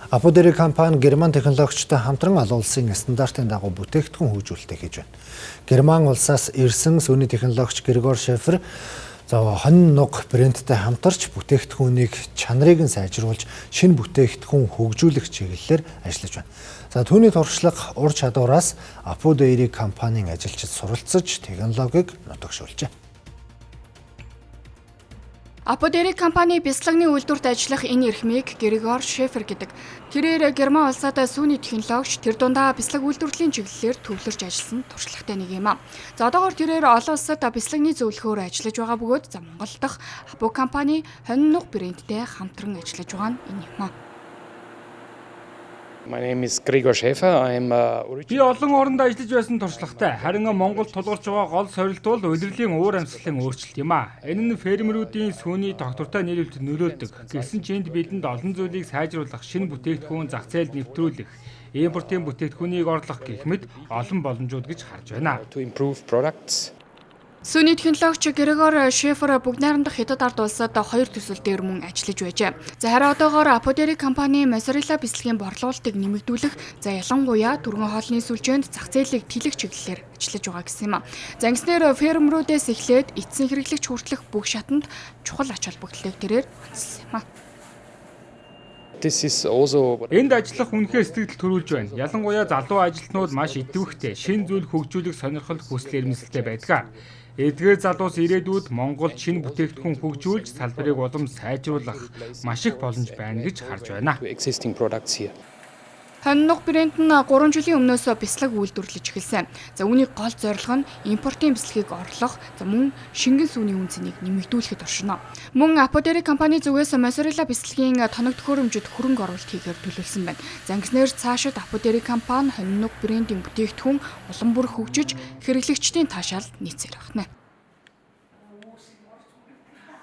Аподери компани Герман технологичтой хамтран олон улсын стандартын дагуу бүтээгдэхүүн хөгжүүлэлтийг хийж байна. Герман улсаас ирсэн сүүний технологич Грегор Шефер хонь нуг брендтэй хамтарч бүтээгдэхүүнийг чанарыг нь сайжруулж шинэ бүтээгдэхүүн хөгжүүлэх чиглэлээр ажиллаж байна. Түүний туршлага ур чадвараас Аподери компанийн ажилчид суралцж технологиг нутагшуулжээ. Аподери компани бяцлагны үйлдвэрт ажиллах энэ эрхмийг Грегор Шефер гэдэг. Тэрээр Герман улсад сүүний технологич тэр дундаа бяцлаг үйлдвэрлэлийн чиглэлээр төвлөрч ажилласан туршлагатай нэг юм аа. Одоогоор тэрээр олон улсад бяцлагны зөвлөхөөр ажиллаж байгаа бөгөөд Монгол дахь Апо компани хонь нуг брендтэй хамтран ажиллаж байгаа нь энэ юм аа. My name is Gregor Schäfer. Би олон оронд ажиллаж байсан туршлагатай. Харин Монголд тулгарч байгаа гол сорилт бол улирлын уур амьсгалын өөрчлөлт юм аа. Энэ нь фермерүүдийн сүүний доктортой нийлүүлэлт нөлөөлдөг. Гэсэн ч энд бидэнд олон зүйлийг сайжруулах, шинэ бүтээгдэхүүн зах зээлд нэвтрүүлэх, импортын бүтээгдэхүүнийг орлох гэх мэт олон боломжууд гэж харж байна. To improve products. Сүүний технологич Грегор Шефер бүгд найрамдах хятад ард улсад хоёр төсөл дээр мөн ажиллаж байжээ. Харин одоогоор Аподери компани моцарелла бяцлагийн борлуулалтыг нэмэгдүүлэх, ялангуяа түргэн хоолны сүлжээнд зах зээлийг тэлэх чиглэлээр ажиллаж байгаа гэсэн юм аа. Ингэснээр фермерүүдээс эхлээд эцсийн хэрэглэгч хүртэлх бүх шатанд чухал ач холбогдлыг тэрээр онцлсан юм аа. Энд ажиллах үнэхээр сэтгэл төрүүлж байна. Ялангуяа залуу ажилтнууд маш идэвхтэй, шинэ зүйл хөгжүүлэх сонирхол хүсэл эрмэлзэлтэй байдаг. Эдгээр залуус ирээдүйд Монголд шинэ бүтээгдэхүүн хөгжүүлж салбарыг улам сайжруулах маш их боломж байна гэж харж байна. Хонь нуг брэнд нь 3 жилийн өмнөөс бяцлаг үйлдвэрлэж эхэлсэн. Үүний гол зорилго нь импортын бяцлагийг орлох, мөн шингэн сүүний үн цэнийг нэмэгдүүлэхэд оршино. Мөн Аподери компани зүгээс моцарелла бяцлагийн тоног төхөөрөмжөд хөрөнгө оруулалт хийхээр төлөвлөсөн байна. Ингэснээр цаашид Аподери компани хонь нуг брендийн бүтээгдэхүүн улам бүр хөгжиж хэрэглэгчдийн таашаал нийцээр байна.